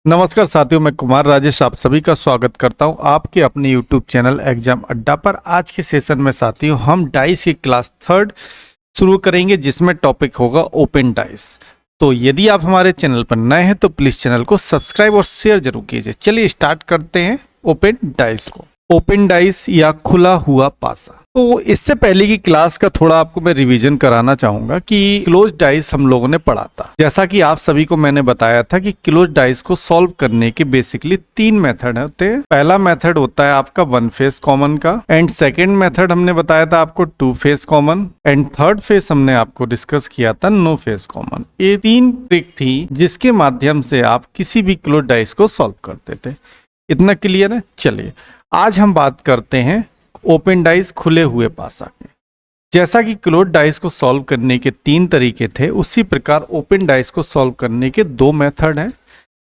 नमस्कार साथियों, मैं कुमार राजेश आप सभी का स्वागत करता हूं आपके अपने YouTube चैनल एग्जाम अड्डा पर। आज के सेशन में साथियों हम डाइस की क्लास 3 शुरू करेंगे, जिसमें टॉपिक होगा ओपन डाइस। तो यदि आप हमारे चैनल पर नए हैं तो प्लीज़ चैनल को सब्सक्राइब और शेयर जरूर कीजिए। चलिए स्टार्ट करते हैं ओपन डाइस को। ओपन डाइस या खुला हुआ पासा। तो इससे पहले की क्लास का थोड़ा आपको मैं रिवीजन कराना चाहूंगा कि क्लोज डाइस हम लोगों ने पढ़ा था। जैसा कि आप सभी को मैंने बताया था कि क्लोज डाइस को सॉल्व करने के बेसिकली 3 मेथड होते हैं। पहला मेथड होता है आपका 1 फेस कॉमन का, एंड सेकेंड मेथड हमने बताया था आपको 2 face common, and third phase हमने आपको डिस्कस किया था नो फेस कॉमन। ये 3 ट्रिक थी जिसके माध्यम से आप किसी भी क्लोज डाइस को सॉल्व करते थे। इतना क्लियर है? चलिए आज हम बात करते हैं ओपन डाइस खुले हुए पासा के। जैसा कि क्लोज डाइस को सॉल्व करने के 3 तरीके थे, उसी प्रकार ओपन डाइस को सॉल्व करने के 2 मेथड हैं।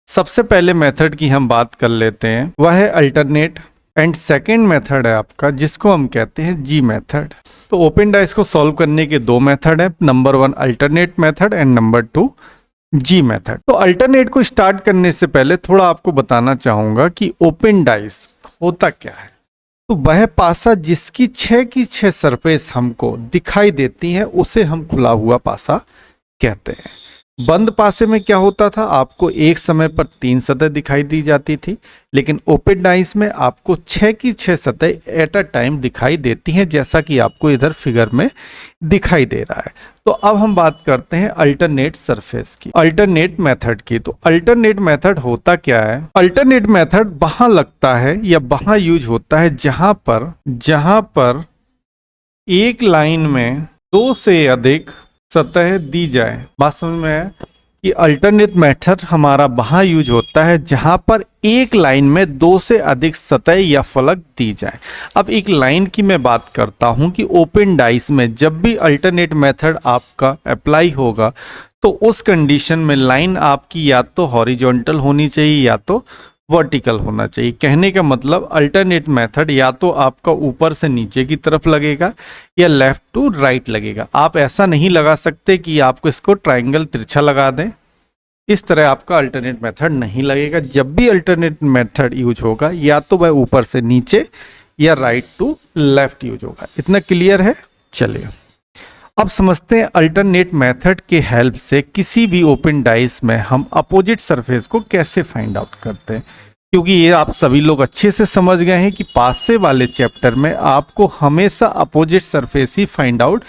सबसे पहले मेथड की हम बात कर लेते हैं, वह है अल्टरनेट, एंड सेकेंड मेथड है आपका जिसको हम कहते हैं जी मेथड। तो ओपन डाइस को सॉल्व करने के 2 मेथड है, number 1 alternate method and number 2 G method. तो अल्टरनेट को स्टार्ट करने से पहले थोड़ा आपको बताना चाहूंगा कि ओपन डाइस होता क्या है। तो वह पासा जिसकी 6 की 6 सरफेस हमको दिखाई देती है उसे हम खुला हुआ पासा कहते हैं। बंद पासे में क्या होता था, आपको एक समय पर 3 सतह दिखाई दी जाती थी, लेकिन ओपन डाइस में आपको 6 की 6 सतह एट अ टाइम दिखाई देती हैं, जैसा कि आपको इधर फिगर में दिखाई दे रहा है। तो अब हम बात करते हैं अल्टरनेट सरफेस की, अल्टरनेट मेथड की। तो अल्टरनेट मेथड होता क्या है? अल्टरनेट मेथड वहां लगता है या वहां यूज होता है जहां पर एक लाइन में 2 से अधिक सतह दी जाए। बात समझ में है कि अल्टरनेट मेथड हमारा वहां यूज होता है जहां पर एक लाइन में 2 से अधिक सतह या फलक दी जाए। अब एक लाइन की मैं बात करता हूं कि ओपन डाइस में जब भी अल्टरनेट मेथड आपका अप्लाई होगा तो उस कंडीशन में लाइन आपकी या तो हॉरिजॉन्टल होनी चाहिए या तो वर्टिकल होना चाहिए। कहने का मतलब अल्टरनेट मेथड या तो आपका ऊपर से नीचे की तरफ लगेगा या लेफ्ट टू राइट लगेगा। आप ऐसा नहीं लगा सकते कि आपको इसको ट्रायंगल तिरछा लगा दें, इस तरह आपका अल्टरनेट मेथड नहीं लगेगा। जब भी अल्टरनेट मेथड यूज होगा या तो वह ऊपर से नीचे या राइट टू लेफ्ट यूज होगा। इतना क्लियर है? चलिए अब समझते हैं अल्टरनेट मेथड के हेल्प से किसी भी ओपन डाइस में हम अपोजिट सरफेस को कैसे फाइंड आउट करते हैं, क्योंकि ये आप सभी लोग अच्छे से समझ गए हैं कि पासे वाले चैप्टर में आपको हमेशा अपोजिट सरफेस ही फाइंड आउट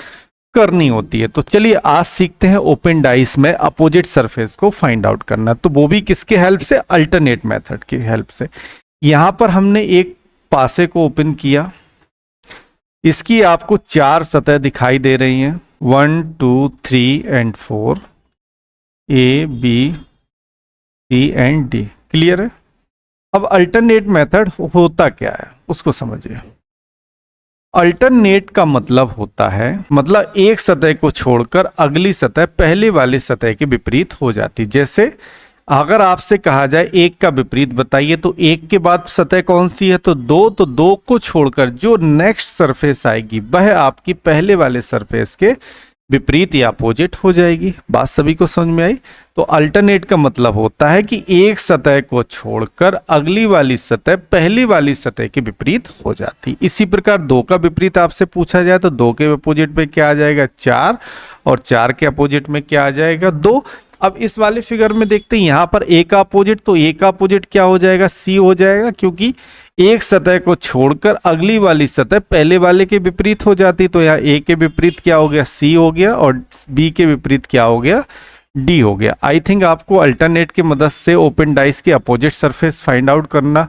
करनी होती है। तो चलिए आज सीखते हैं ओपन डाइस में अपोजिट सरफेस को फाइंड आउट करना, तो वो भी किसके हेल्प से? अल्टरनेट मेथड की हेल्प से। यहां पर हमने एक पासे को ओपन किया, इसकी आपको 4 सतह दिखाई दे रही हैं, 1 2 3 and 4, A B C and D. Clear है? अब अल्टरनेट मेथड होता क्या है उसको समझिए। अल्टरनेट का मतलब होता है, मतलब एक सतह को छोड़कर अगली सतह पहले वाली सतह के विपरीत हो जाती। जैसे अगर आपसे कहा जाए एक का विपरीत बताइए, तो एक के बाद सतह कौन सी है? तो 2। तो 2 को छोड़कर जो नेक्स्ट सरफेस आएगी वह आपकी पहले वाले सरफेस के विपरीत या अपोजिट हो जाएगी। बात सभी को समझ में आई? तो अल्टरनेट का मतलब होता है कि एक सतह को छोड़कर अगली वाली सतह पहली वाली सतह के विपरीत हो जाती। इसी प्रकार 2 का विपरीत आपसे पूछा जाए तो 2 के अपोजिट में क्या आ जाएगा? 4, और 4 के अपोजिट में क्या आ जाएगा? 2। अब इस वाले फिगर में देखते हैं, यहाँ पर ए का अपोजिट, तो ए का अपोजिट क्या हो जाएगा? सी हो जाएगा, क्योंकि एक सतह को छोड़कर अगली वाली सतह पहले वाले के विपरीत हो जाती। तो यहाँ ए के विपरीत क्या हो गया? सी हो गया, और बी के विपरीत क्या हो गया? डी हो गया। आई थिंक आपको अल्टरनेट की मदद से ओपन डाइस के अपोजिट सरफेस फाइंड आउट करना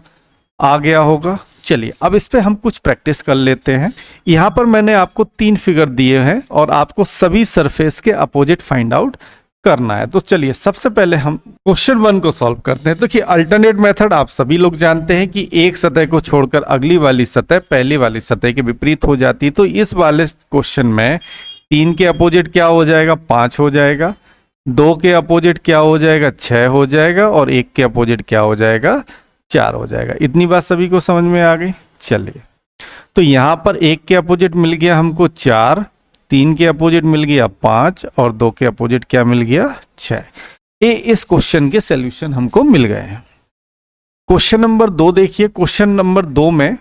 आ गया होगा। चलिए अब इस पे हम कुछ प्रैक्टिस कर लेते हैं। यहाँ पर मैंने आपको 3 फिगर दिए हैं और आपको सभी सरफेस के अपोजिट फाइंड आउट करना है। तो चलिए सबसे पहले हम क्वेश्चन 1 को सॉल्व करते हैं। तो कि अल्टरनेट मेथड आप सभी लोग जानते हैं कि एक सतह को छोड़कर अगली वाली सतह पहली वाली सतह के विपरीत हो जाती। तो इस वाले क्वेश्चन में 3 के अपोजिट क्या हो जाएगा? 5 हो जाएगा, 2 के अपोजिट क्या हो जाएगा? 6 हो जाएगा, और 1 के अपोजिट क्या हो जाएगा? 4 हो जाएगा। इतनी बात सभी को समझ में आ गई? चलिए तो यहां पर 1 के अपोजिट मिल गया हमको 4, 3 के अपोजिट मिल गया 5, और 2 के अपोजिट क्या मिल गया? 6। इस क्वेश्चन के सॉल्यूशन हमको मिल गए हैं। क्वेश्चन नंबर 2 देखिए, क्वेश्चन नंबर 2 में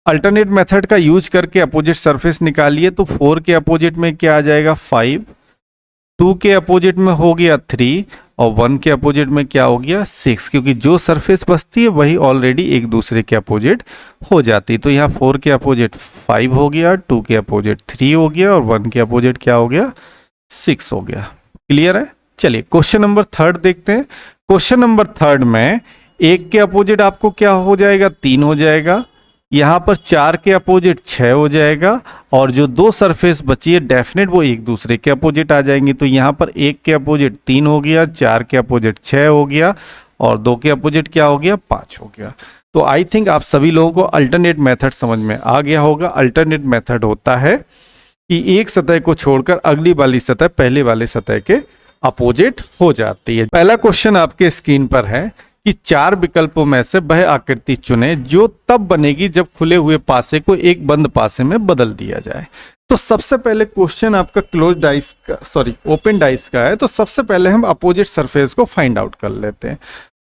अल्टरनेट मेथड का यूज करके अपोजिट सरफेस निकालिए। तो 4 के अपोजिट में क्या आ जाएगा 5, 2 के अपोजिट में हो गया 3 और 1 के अपोजिट में क्या हो गया 6, क्योंकि जो सरफेस बचती है वही ऑलरेडी एक दूसरे के अपोजिट हो जाती है। तो यहाँ 4 के अपोजिट 5 हो गया, 2 के अपोजिट 3 हो गया और 1 के अपोजिट क्या हो गया 6 हो गया। क्लियर है? चलिए क्वेश्चन नंबर 3 देखते हैं। क्वेश्चन नंबर 3 में 1 के अपोजिट आपको क्या हो जाएगा 3 हो जाएगा, यहाँ पर 4 के अपोजिट 6 हो जाएगा और जो दो सरफेस बची है डेफिनेट वो एक दूसरे के अपोजिट आ जाएंगी। तो यहाँ पर 1 के अपोजिट 3 हो गया, 4 के अपोजिट 6 हो गया और 2 के अपोजिट क्या हो गया 5 हो गया। तो आई थिंक आप सभी लोगों को अल्टरनेट मेथड समझ में आ गया होगा। अल्टरनेट मेथड होता है कि एक सतह को छोड़कर अगली वाली सतह पहले वाले सतह के अपोजिट हो जाती है। पहला क्वेश्चन आपके स्क्रीन पर है कि 4 विकल्पों में से वह आकृति चुने जो तब बनेगी जब खुले हुए पासे को एक बंद पासे में बदल दिया जाए। तो सबसे पहले क्वेश्चन आपका क्लोज डाइस का ओपन डाइस का है। तो सबसे पहले हम अपोजिट सरफेस को फाइंड आउट कर लेते हैं।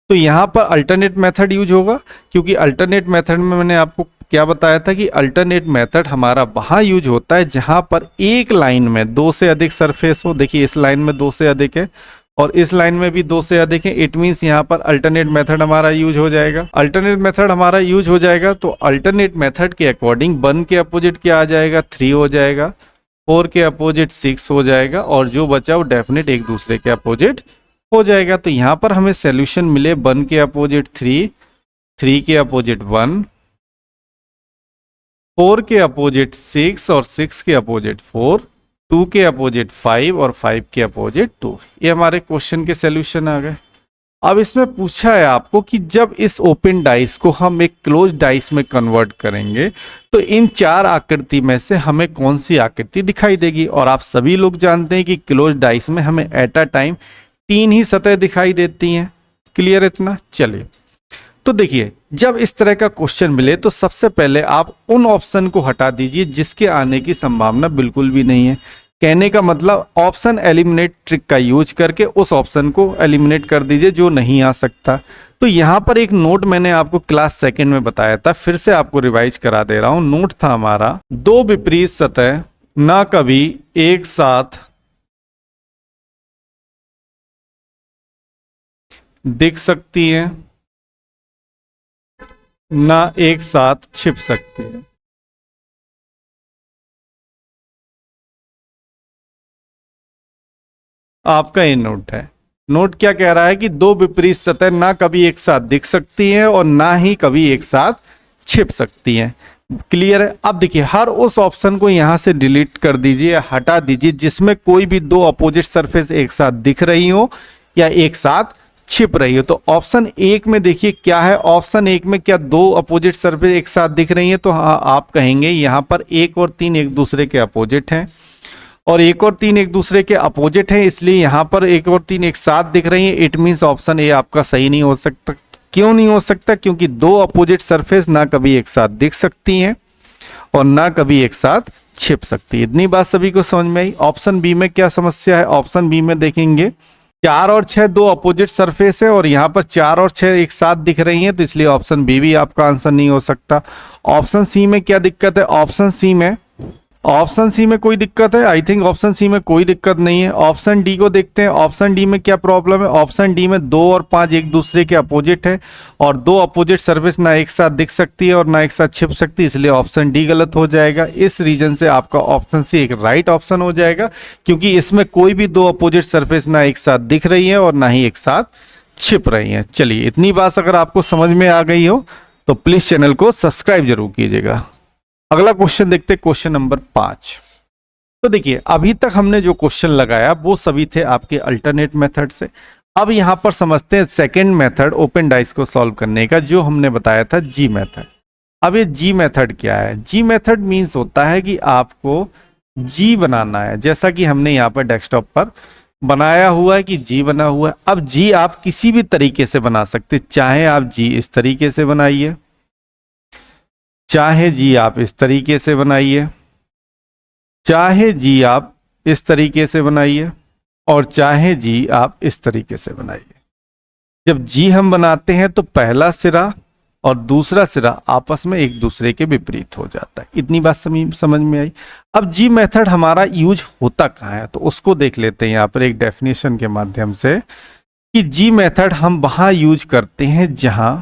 तो यहाँ पर अल्टरनेट मेथड यूज होगा, क्योंकि अल्टरनेट मेथड में मैंने आपको क्या बताया था कि अल्टरनेट मेथड हमारा वहां यूज होता है जहां पर एक लाइन में 2 से अधिक सरफेस हो। देखिए इस लाइन में 2 से अधिक है और इस लाइन में भी 2 से अधिक है। इट मीन्स यहाँ पर अल्टरनेट मेथड हमारा यूज हो जाएगा। अल्टरनेट मेथड हमारा यूज हो जाएगा तो अल्टरनेट मेथड के अकॉर्डिंग 1 के अपोजिट क्या आ जाएगा 3 हो जाएगा, 4 के अपोजिट 6 हो जाएगा और जो बचा वो डेफिनेट एक दूसरे के अपोजिट हो जाएगा। तो यहाँ पर हमें सोल्यूशन मिले 1 के अपोजिट 3, 3 के अपोजिट 1, 4 के अपोजिट 6 और 6 के अपोजिट 4, 2 के अपोजिट 5 और 5 के अपोजिट 2। ये हमारे क्वेश्चन के सॉल्यूशन आ गए। अब इसमें पूछा है आपको कि जब इस ओपन डाइस को हम एक क्लोज डाइस में कन्वर्ट करेंगे तो इन 4 आकृति में से हमें कौन सी आकृति दिखाई देगी। और आप सभी लोग जानते हैं कि क्लोज डाइस में हमें एट अ टाइम 3 ही सतह दिखाई देती हैं। क्लियर इतना? चलिए तो देखिए जब इस तरह का क्वेश्चन मिले तो सबसे पहले आप उन ऑप्शन को हटा दीजिए जिसके आने की संभावना बिल्कुल भी नहीं है। कहने का मतलब ऑप्शन एलिमिनेट ट्रिक का यूज करके उस ऑप्शन को एलिमिनेट कर दीजिए जो नहीं आ सकता। तो यहाँ पर एक नोट मैंने आपको क्लास सेकंड में बताया था, फिर से आपको रिवाइज करा दे रहा हूं। नोट था हमारा 2 विपरीत सतह ना कभी एक साथ दिख सकती है ना एक साथ छिप सकती है। आपका ये नोट है। नोट क्या कह रहा है कि 2 विपरीत सतह ना कभी एक साथ दिख सकती हैं और ना ही कभी एक साथ छिप सकती हैं। क्लियर है? अब देखिए हर उस ऑप्शन को यहां से डिलीट कर दीजिए, हटा दीजिए जिसमें कोई भी 2 अपोजिट सरफेस एक साथ दिख रही हो या एक साथ छिप रही हो। तो ऑप्शन 1 में देखिए क्या है, ऑप्शन 1 में क्या 2 अपोजिट सरफेस एक साथ दिख रही हैं। तो हाँ आप कहेंगे यहां पर 1 और 3 एक दूसरे के अपोजिट हैं और 1 और 3 एक दूसरे के अपोजिट हैं, इसलिए यहां पर 1 और 3 एक साथ दिख रही हैं। इट मीन्स ऑप्शन ए आपका सही नहीं हो सकता। क्यों नहीं हो सकता? क्योंकि 2 अपोजिट सरफेस ना कभी एक साथ दिख सकती हैं और ना कभी एक साथ छिप सकती है। इतनी बात सभी को समझ में आई। ऑप्शन बी में क्या समस्या है? ऑप्शन बी में देखेंगे 4 और 6 2 अपोजिट सरफेस है और यहाँ पर 4 और 6 एक साथ दिख रही हैं, तो इसलिए ऑप्शन बी भी आपका आंसर नहीं हो सकता। ऑप्शन सी में क्या दिक्कत है? ऑप्शन सी में कोई दिक्कत है? आई थिंक ऑप्शन सी में कोई दिक्कत नहीं है। ऑप्शन डी को देखते हैं। ऑप्शन डी में क्या प्रॉब्लम है? ऑप्शन डी में 2 और 5 एक दूसरे के अपोजिट है और 2 अपोजिट सरफेस ना एक साथ दिख सकती है और ना एक साथ छिप सकती है, इसलिए ऑप्शन डी गलत हो जाएगा। इस रीजन से आपका ऑप्शन सी एक राइट ऑप्शन हो जाएगा, क्योंकि इसमें कोई भी 2 अपोजिट सरफेस ना एक साथ दिख रही है और ना ही एक साथ छिप रही है। चलिए इतनी बात अगर आपको समझ में आ गई हो तो प्लीज चैनल को सब्सक्राइब जरूर कीजिएगा। अगला क्वेश्चन देखते हैं, क्वेश्चन नंबर 5। तो देखिए अभी तक हमने जो क्वेश्चन लगाया वो सभी थे आपके अल्टरनेट मेथड से। अब यहां पर समझते हैं सेकंड मेथड ओपन डाइस को सॉल्व करने का, जो हमने बताया था जी मेथड। अब ये जी मेथड क्या है? जी मेथड मीन्स होता है कि आपको जी बनाना है, जैसा कि हमने यहाँ पर डेस्कटॉप पर बनाया हुआ है कि जी बना हुआ है। अब जी आप किसी भी तरीके से बना सकते, चाहे आप जी इस तरीके से बनाइए, चाहे जी आप इस तरीके से बनाइए, चाहे जी आप इस तरीके से बनाइए और चाहे जी आप इस तरीके से बनाइए। जब जी हम बनाते हैं तो पहला सिरा और दूसरा सिरा आपस में एक दूसरे के विपरीत हो जाता है। इतनी बात समझ में आई। अब जी मेथड हमारा यूज होता कहाँ है, तो उसको देख लेते हैं यहाँ पर एक डेफिनेशन के माध्यम से कि जी मेथड हम वहां यूज करते हैं जहां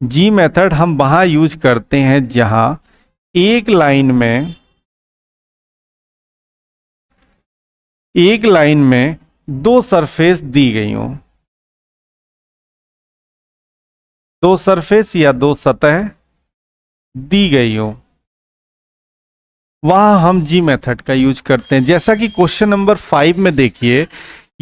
जी मेथड हम वहां यूज करते हैं जहां एक लाइन में दो सरफेस दी गई हों, दो सरफेस या दो सतह दी गई हो, वहां हम जी मेथड का यूज करते हैं। जैसा कि क्वेश्चन नंबर 5 में देखिए,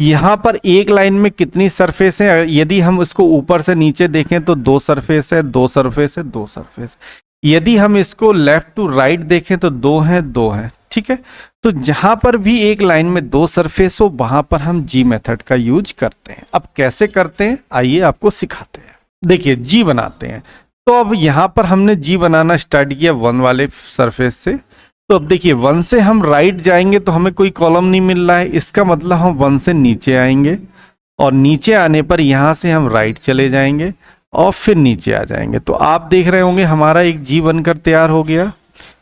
यहां पर एक लाइन में कितनी सरफेस है, यदि हम इसको ऊपर से नीचे देखें तो दो सरफेस है, दो सरफेस है, दो सरफेस। यदि हम इसको लेफ्ट टू राइट देखें तो दो है, दो है। ठीक है, तो जहां पर भी एक लाइन में दो सरफेस हो वहां पर हम जी मेथड का यूज करते हैं। अब कैसे करते हैं आइए आपको सिखाते हैं। देखिए जी बनाते हैं, तो अब यहां पर हमने जी बनाना स्टार्ट किया 1 वाले सरफेस से। तो अब देखिए 1 से हम राइट जाएंगे तो हमें कोई कॉलम नहीं मिल रहा है, इसका मतलब हम 1 से नीचे आएंगे और नीचे आने पर यहां से हम राइट चले जाएंगे और फिर नीचे आ जाएंगे। तो आप देख रहे होंगे हमारा एक जी बनकर तैयार हो गया,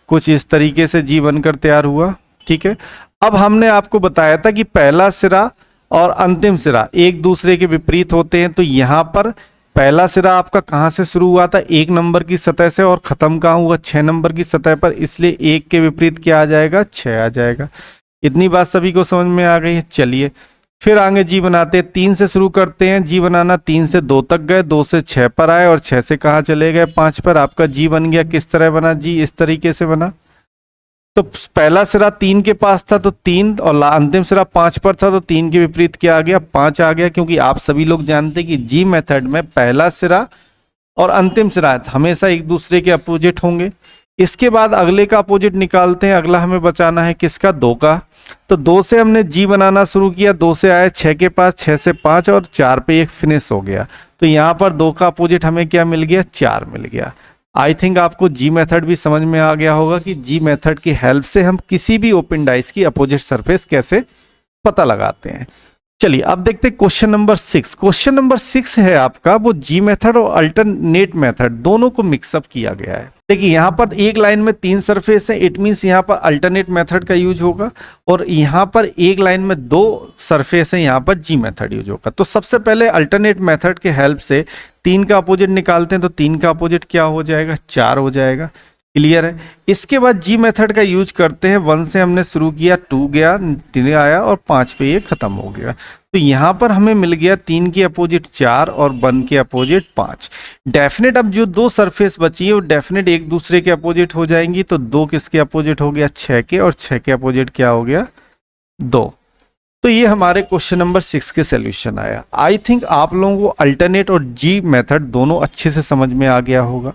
कुछ इस तरीके से जी बनकर तैयार हुआ। ठीक है, अब हमने आपको बताया था कि पहला सिरा और अंतिम सिरा एक दूसरे के विपरीत होते हैं। तो यहां पर पहला सिरा आपका कहां से शुरू हुआ था, 1 नंबर की सतह से, और खत्म कहां हुआ, 6 नंबर की सतह पर, इसलिए 1 के विपरीत क्या आ जाएगा, 6 आ जाएगा। इतनी बात सभी को समझ में आ गई है। चलिए फिर आगे जी बनाते हैं, 3 से शुरू करते हैं जी बनाना। 3 से 2 तक गए, 2 से 6 पर आए और 6 से कहां चले गए, 5 पर। आपका जी बन गया, किस तरह बना जी, इस तरीके से बना। तो पहला सिरा 3 के पास था तो 3, और अंतिम सिरा 5 पर था तो 3 के विपरीत क्या आ गया, 5 आ गया। क्योंकि आप सभी लोग जानते हैं कि जी मेथड में पहला सिरा और अंतिम सिरा हमेशा एक दूसरे के अपोजिट होंगे। इसके बाद अगले का अपोजिट निकालते हैं। अगला हमें बचाना है किसका, 2 का। तो 2 से हमने जी बनाना शुरू किया, 2 से आए 6 के पास, 6 से 5 और 4 पे एक फिनिश हो गया। तो यहाँ पर 2 का अपोजिट हमें क्या मिल गया, 4 मिल गया। आई थिंक आपको जी मेथड भी समझ में आ गया होगा कि जी मेथड की हेल्प से हम किसी भी ओपन डाइस की अपोजिट सरफेस कैसे पता लगाते हैं। चलिए अब देखते हैं क्वेश्चन नंबर 6। क्वेश्चन नंबर 6 है आपका, वो जी मेथड और अल्टरनेट मेथड दोनों को मिक्सअप किया गया है। देखिए यहाँ पर एक लाइन में 3 सरफेस है, इट मीन्स यहाँ पर अल्टरनेट मेथड का यूज होगा, और यहाँ पर एक लाइन में 2 सरफेस है, यहाँ पर जी मेथड यूज होगा। तो सबसे पहले अल्टरनेट मेथड के हेल्प से 3 का अपोजिट निकालते हैं, तो 3 का अपोजिट क्या हो जाएगा, 4 हो जाएगा। क्लियर है। इसके बाद जी मेथड का यूज करते हैं, 1 से हमने शुरू किया, 2 गया, 3 आया और 5 पे ये खत्म हो गया। तो यहाँ पर हमें मिल गया 3 के अपोजिट 4 और 1 के अपोजिट 5। डेफिनेट अब जो 2 सरफेस बची है वो डेफिनेट एक दूसरे के अपोजिट हो जाएंगी। तो 2 किसके अपोजिट हो गया, 6 के, और 6 के अपोजिट क्या हो गया, 2। तो ये हमारे क्वेश्चन नंबर 6 के सॉल्यूशन आया। आई थिंक आप लोगों को अल्टरनेट और जी मेथड दोनों अच्छे से समझ में आ गया होगा।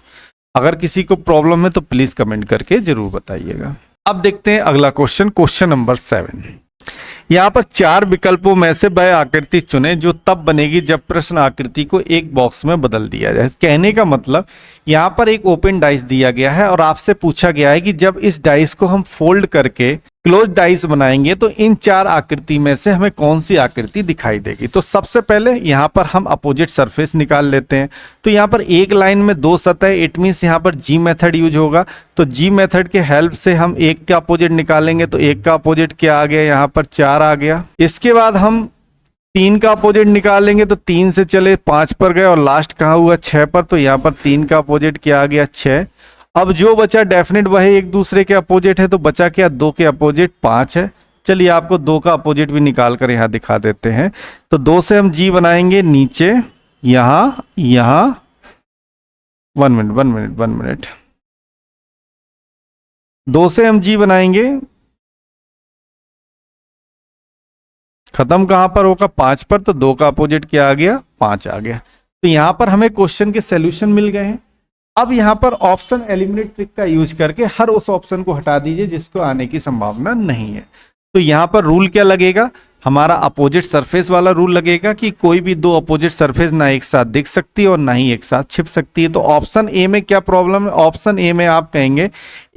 अगर किसी को प्रॉब्लम है तो प्लीज कमेंट करके जरूर बताइएगा। अब देखते हैं अगला क्वेश्चन, क्वेश्चन नंबर 7। यहाँ पर 4 विकल्पों में से वह आकृति चुने जो तब बनेगी जब प्रश्न आकृति को एक बॉक्स में बदल दिया जाए। कहने का मतलब यहाँ पर एक ओपन डाइस दिया गया है और आपसे पूछा गया है कि जब इस डाइस को हम फोल्ड करके क्लोज डाइस बनाएंगे तो इन 4 आकृति में से हमें कौन सी आकृति दिखाई देगी। तो सबसे पहले यहाँ पर हम अपोजिट सरफेस निकाल लेते हैं। तो यहाँ पर एक लाइन में 2 सतह, इट मीन्स यहाँ पर जी मेथड यूज होगा। तो जी मेथड के हेल्प से हम 1 का अपोजिट निकालेंगे, तो 1 का अपोजिट क्या आ गया, यहाँ पर 4 आ गया। इसके बाद हम 3 का अपोजिट निकालेंगे, तो 3 से चले 5 पर गए और लास्ट कहाँ हुआ, 6 पर। तो यहाँ पर 3 का अपोजिट क्या आ गया, 6। अब जो बचा डेफिनेट वह एक दूसरे के अपोजिट है, तो बचा क्या, 2 के अपोजिट 5 है। चलिए आपको 2 का अपोजिट भी निकाल कर यहाँ दिखा देते हैं। तो 2 से हम जी बनाएंगे नीचे, यहाँ, यहाँ, 1 मिनट 2 से हम जी बनाएंगे, खत्म कहां पर होगा, 5 पर। तो 2 का अपोजिट क्या आ गया, 5 आ गया। तो यहां पर हमें क्वेश्चन के सॉल्यूशन मिल गए हैं। अब यहां पर ऑप्शन एलिमिनेट ट्रिक का यूज करके हर उस ऑप्शन को हटा दीजिए जिसको आने की संभावना नहीं है। तो यहां पर रूल क्या लगेगा, हमारा अपोजिट सरफेस वाला रूल लगेगा कि कोई भी 2 अपोजिट सरफेस ना एक साथ दिख सकती है और ना ही एक साथ छिप सकती है। तो ऑप्शन ए में क्या प्रॉब्लम है, ऑप्शन ए में आप कहेंगे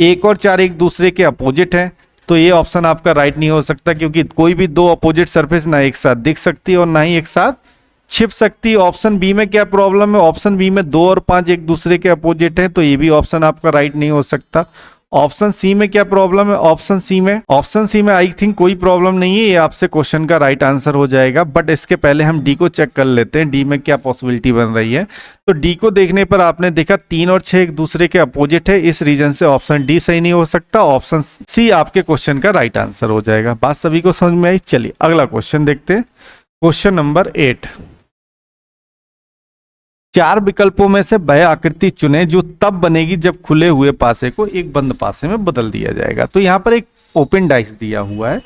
1 और 4 एक दूसरे के अपोजिट है, तो ये ऑप्शन आपका राइट नहीं हो सकता, क्योंकि कोई भी 2 अपोजिट सरफेस ना एक साथ दिख सकती है और ना ही एक साथ छिप सकती है। ऑप्शन बी में क्या प्रॉब्लम है, ऑप्शन बी में 2 और 5 एक दूसरे के अपोजिट है, तो ये भी ऑप्शन आपका राइट नहीं हो सकता। ऑप्शन सी में क्या प्रॉब्लम है, ऑप्शन सी में आई थिंक कोई प्रॉब्लम नहीं है, ये आपसे क्वेश्चन का राइट आंसर हो जाएगा। बट इसके पहले हम डी को चेक कर लेते हैं, डी में क्या पॉसिबिलिटी बन रही है। तो डी को देखने पर आपने देखा 3 और 6 एक दूसरे के अपोजिट है, इस रीजन से ऑप्शन डी सही नहीं हो सकता, ऑप्शन सी आपके क्वेश्चन का राइट आंसर हो जाएगा। बात सभी को समझ में आई। चलिए अगला क्वेश्चन देखते हैं, क्वेश्चन नंबर 8। 4 विकल्पों में से वह आकृति चुने जो तब बनेगी जब खुले हुए पासे को एक बंद पासे में बदल दिया जाएगा। तो यहाँ पर एक ओपन डाइस दिया हुआ है।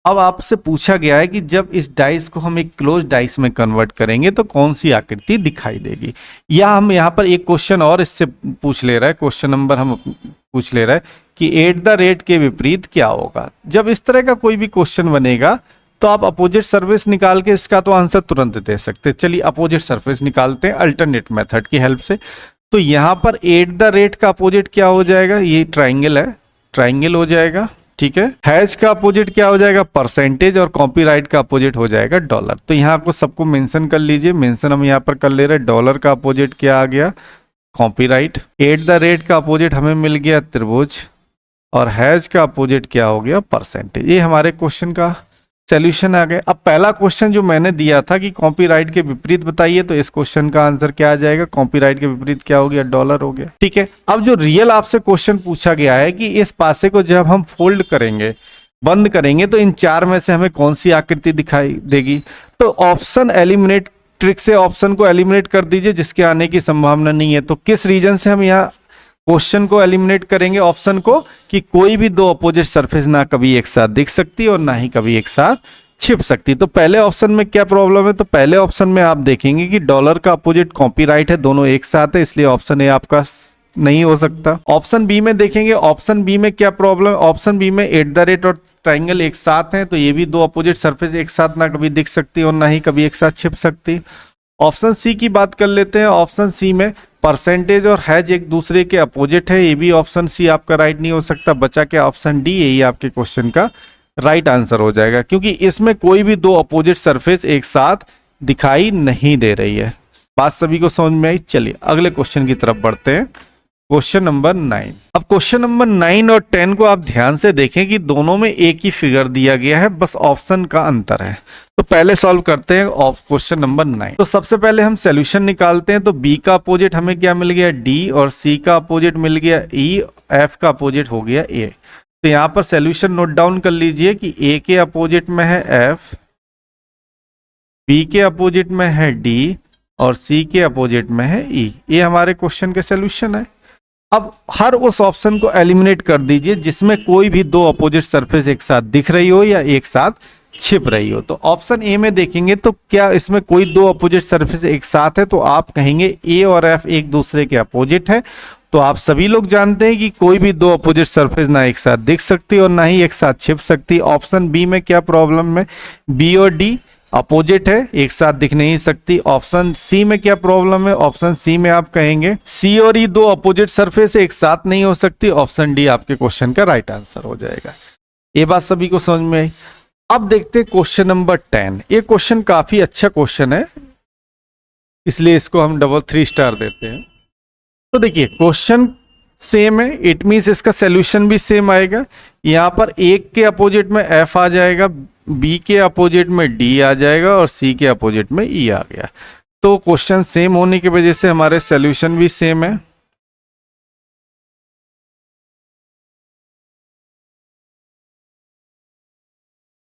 अब आपसे पूछा गया है कि जब इस डाइस को हम एक क्लोज डाइस में कन्वर्ट करेंगे तो कौन सी आकृति दिखाई देगी। या हम यहाँ पर एक क्वेश्चन और इससे पूछ ले रहा है, क्वेश्चन नंबर हम पूछ ले रहा है कि एट द रेट के विपरीत क्या होगा। जब इस तरह का कोई भी क्वेश्चन बनेगा तो आप अपोजिट सरफेस निकाल के इसका तो आंसर तुरंत दे सकते हैं। चलिए अपोजिट सरफेस निकालते हैं अल्टरनेट मेथड की हेल्प से। तो यहाँ पर एट द रेट का अपोजिट क्या हो जाएगा, ये ट्राइंगल है, ट्राइंगल हो जाएगा, ठीक है। हैज का अपोजिट क्या हो जाएगा, परसेंटेज, और कॉपीराइट का अपोजिट हो जाएगा डॉलर। तो यहाँ आपको सबको मेंशन कर लीजिए, मेंशन हम यहाँ पर कर ले रहे हैं। डॉलर का अपोजिट क्या आ गया, कॉपीराइट। एट द रेट का अपोजिट हमें मिल गया त्रिभुज, और हैज का अपोजिट क्या हो गया, परसेंटेज। ये हमारे क्वेश्चन का सॉल्यूशन आ गया। अब पहला क्वेश्चन जो मैंने दिया था कि कॉपीराइट के विपरीत बताइए, तो इस क्वेश्चन का आंसर क्या आ जाएगा, कॉपीराइट के विपरीत क्या हो गया, डॉलर हो गया, ठीक है। अब जो रियल आपसे क्वेश्चन पूछा गया है कि इस पासे को जब हम फोल्ड करेंगे, बंद करेंगे, तो इन 4 में से हमें कौन सी आकृति दिखाई देगी। तो ऑप्शन एलिमिनेट ट्रिक से ऑप्शन को एलिमिनेट कर दीजिए जिसके आने की संभावना नहीं है। तो किस रीजन से हम यहाँ क्वेश्चन को एलिमिनेट करेंगे, ऑप्शन को, कि कोई भी 2 अपोजिट सरफेस ना कभी एक साथ दिख सकती और ना ही कभी एक साथ छिप सकती। तो पहले ऑप्शन में क्या प्रॉब्लम है, तो पहले ऑप्शन में आप देखेंगे कि डॉलर का अपोजिट कॉपीराइट है, दोनों एक साथ है, इसलिए ऑप्शन ए आपका नहीं हो सकता। ऑप्शन बी में देखेंगे, ऑप्शन बी में क्या प्रॉब्लम है, ऑप्शन बी में एट द रेट और ट्राइंगल एक साथ हैं, तो ये भी 2 अपोजिट सरफेस एक साथ ना कभी दिख सकती और ना ही कभी एक साथ छिप सकती। ऑप्शन सी की बात कर लेते हैं। ऑप्शन सी में परसेंटेज और हैज एक दूसरे के अपोजिट है, ये भी ऑप्शन सी आपका राइट नहीं हो सकता। बचा के ऑप्शन डी, यही आपके क्वेश्चन का राइट आंसर हो जाएगा, क्योंकि इसमें कोई भी 2 अपोजिट सरफेस एक साथ दिखाई नहीं दे रही है। बात सभी को समझ में आई। चलिए अगले क्वेश्चन की तरफ बढ़ते हैं, क्वेश्चन नंबर 9। अब क्वेश्चन नंबर 9 और 10 को आप ध्यान से देखें कि दोनों में एक ही फिगर दिया गया है, बस ऑप्शन का अंतर है। तो पहले सॉल्व करते हैं क्वेश्चन नंबर 9। तो सबसे पहले हम सॉल्यूशन निकालते हैं। तो बी का अपोजिट हमें क्या मिल गया, डी, और सी का अपोजिट मिल गया ई, एफ का अपोजिट हो गया ए। तो यहाँ पर सॉल्यूशन नोट डाउन कर लीजिए कि ए के अपोजिट में है एफ, बी के अपोजिट में है डी, और सी के अपोजिट में है ई। ये हमारे क्वेश्चन के सॉल्यूशन है। अब हर उस ऑप्शन को एलिमिनेट कर दीजिए जिसमें कोई भी 2 अपोजिट सरफेस एक साथ दिख रही हो या एक साथ छिप रही हो। तो ऑप्शन ए में देखेंगे तो क्या इसमें कोई 2 अपोजिट सरफेस एक साथ है, तो आप कहेंगे ए और एफ एक दूसरे के अपोजिट है। तो आप सभी लोग जानते हैं कि कोई भी 2 अपोजिट सरफेस ना एक साथ दिख सकती और ना ही एक साथ छिप सकती। ऑप्शन बी में क्या प्रॉब्लम है, बी और डी अपोजिट है, एक साथ दिख नहीं सकती। ऑप्शन सी में क्या प्रॉब्लम है, ऑप्शन सी में आप कहेंगे सी और ई 2 अपोजिट सरफेस एक साथ नहीं हो सकती। ऑप्शन डी आपके क्वेश्चन का राइट आंसर हो जाएगा। ये बात सभी को समझ में आई। अब देखते हैं क्वेश्चन नंबर 10। ये क्वेश्चन काफी अच्छा क्वेश्चन है, इसलिए इसको हम 3 स्टार देते हैं। तो देखिए क्वेश्चन सेम है, इट मीन्स इसका सॉल्यूशन भी सेम आएगा। यहाँ पर एक के अपोजिट में एफ आ जाएगा, बी के अपोजिट में डी आ जाएगा, और सी के अपोजिट में ई आ गया। तो क्वेश्चन सेम होने की वजह से हमारे सॉल्यूशन भी सेम है।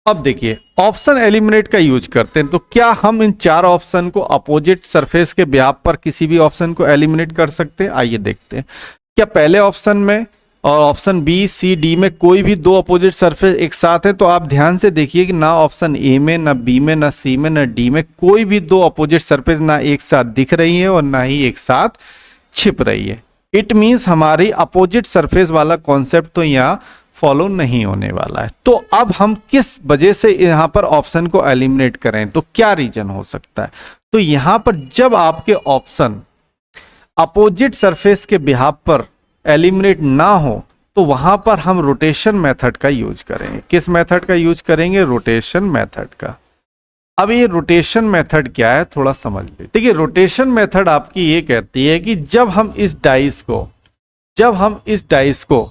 अब देखिए ऑप्शन एलिमिनेट का यूज करते हैं। तो क्या हम इन 4 ऑप्शन को अपोजिट सरफेस के ब्याह पर किसी भी ऑप्शन को एलिमिनेट कर सकते हैं। आइए देखते हैं। क्या पहले ऑप्शन में और ऑप्शन बी, सी, डी में कोई भी 2 अपोजिट सरफेस एक साथ है, तो आप ध्यान से देखिए कि ना ऑप्शन ए में, ना बी में, ना सी में, ना डी में कोई भी 2 अपोजिट सरफेस ना एक साथ दिख रही है और ना ही एक साथ छिप रही है। इट मीन्स हमारी अपोजिट सरफेस वाला कॉन्सेप्ट तो यहाँ फॉलो नहीं होने वाला है। तो अब हम किस वजह से यहाँ पर ऑप्शन को एलिमिनेट करें, तो क्या रीजन हो सकता है। तो यहाँ पर जब आपके ऑप्शन अपोजिट सरफेस के बिहाफ पर एलिमिनेट ना हो, तो वहां पर हम रोटेशन मेथड का यूज करेंगे। किस मेथड का यूज करेंगे, रोटेशन मेथड का। अब ये रोटेशन मेथड क्या है थोड़ा समझ लीजिए। देखिए रोटेशन मेथड आपकी ये कहती है कि जब हम इस डाइस को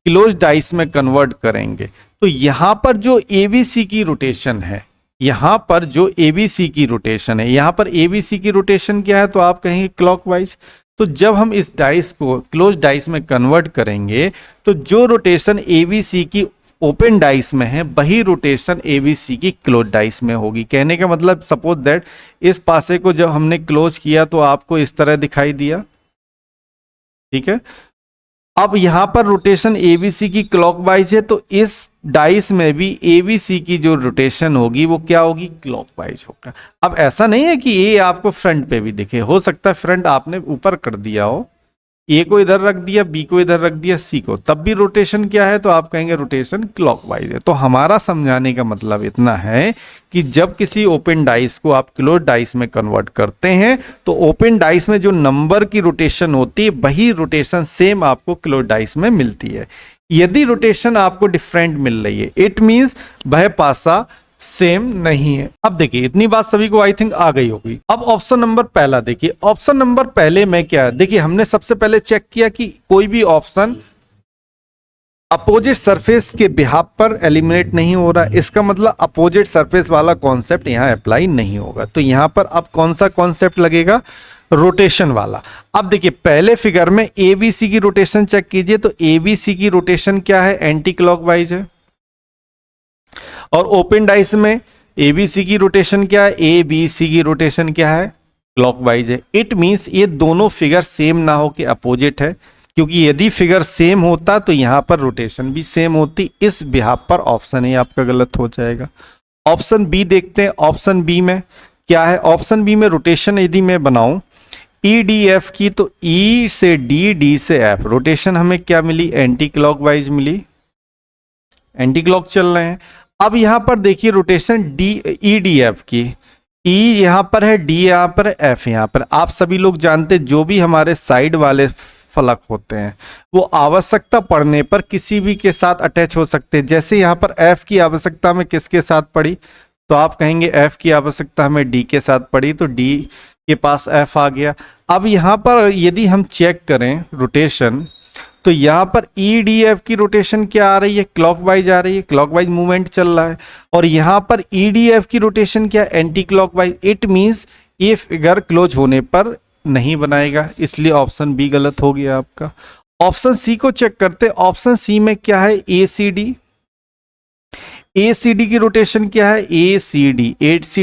क्लोज डाइस में कन्वर्ट करेंगे तो यहां पर जो एबीसी की रोटेशन है, यहां पर एबीसी की रोटेशन क्या है, तो आप कहेंगे क्लॉकवाइज। तो जब हम इस डाइस को क्लोज डाइस में कन्वर्ट करेंगे तो जो रोटेशन एबीसी की ओपन डाइस में है वही रोटेशन एबीसी की क्लोज डाइस में होगी। कहने का मतलब सपोज दैट इस पासे को जब हमने क्लोज किया तो आपको इस तरह दिखाई दिया, ठीक है। अब यहां पर रोटेशन एबीसी की क्लॉकवाइज है तो इस डाइस में भी एबीसी की जो रोटेशन होगी वो क्या होगी, क्लॉकवाइज होगा। अब ऐसा नहीं है कि ए आपको फ्रंट पे भी दिखे, हो सकता है फ्रंट आपने ऊपर कर दिया हो, ए को इधर रख दिया, बी को इधर रख दिया, सी को, तब भी रोटेशन क्या है, तो आप कहेंगे रोटेशन क्लॉकवाइज है। तो हमारा समझाने का मतलब इतना है कि जब किसी ओपन डाइस को आप क्लोज डाइस में कन्वर्ट करते हैं तो ओपन डाइस में जो नंबर की रोटेशन होती है वही रोटेशन सेम आपको क्लोज डाइस में मिलती है। यदि रोटेशन आपको डिफरेंट मिल रही है इट मींस वह पासा सेम नहीं है। अब देखिए इतनी बात सभी को आई थिंक आ गई होगी। अब ऑप्शन नंबर पहला देखिए, ऑप्शन नंबर पहले में क्या है, देखिए हमने सबसे पहले चेक किया कि कोई भी ऑप्शन अपोजिट सरफेस के बिहाफ पर एलिमिनेट नहीं हो रहा है, इसका मतलब अपोजिट सरफेस वाला कॉन्सेप्ट यहां अप्लाई नहीं होगा। तो यहां पर अब कौन सा कॉन्सेप्ट लगेगा, रोटेशन वाला। अब देखिए पहले फिगर में एबीसी की रोटेशन चेक कीजिए, तो एबीसी की रोटेशन क्या है, एंटी क्लॉकवाइज है। और ओपन डाइस में एबीसी की रोटेशन क्या है, एबीसी की रोटेशन क्या है, क्लॉकवाइज है। इट मींस ये दोनों फिगर सेम ना हो के अपोजिट है, क्योंकि यदि फिगर सेम होता तो यहां पर रोटेशन भी सेम होती। इस बिहाफ पर ऑप्शन ए आपका गलत हो जाएगा। ऑप्शन बी देखते हैं, ऑप्शन बी में क्या है, ऑप्शन बी में रोटेशन यदि मैं बनाऊं ई डी एफ की, तो ई से डी, डी से एफ, रोटेशन हमें क्या मिली, एंटी क्लॉकवाइज मिली, एंटी क्लॉक चल रहे हैं। अब यहां पर देखिए rotation D E D F की, ई यहां पर है, डी यहां पर है, एफ यहां पर। आप सभी लोग जानते जो भी हमारे साइड वाले फलक होते हैं वो आवश्यकता पड़ने पर किसी भी के साथ अटैच हो सकते हैं। जैसे यहां पर एफ की आवश्यकता में किसके साथ पड़ी, तो आप कहेंगे एफ की आवश्यकता हमें डी के साथ पड़ी, तो डी के पास एफ आ गया। अब यहां पर यदि हम चेक करें रोटेशन, तो यहां पर ई डी एफ की रोटेशन क्या आ रही है, क्लॉकवाइज आ रही है, क्लॉकवाइज मूवमेंट चल रहा है। और यहां पर ई डी एफ की रोटेशन क्या, एंटी क्लॉकवाइज। इट मींस ये फिगर क्लोज होने पर नहीं बनाएगा, इसलिए ऑप्शन बी गलत हो गया आपका। ऑप्शन सी को चेक करते, ऑप्शन सी में क्या है, ए सी डी, ए सी डी की रोटेशन क्या है, ए सी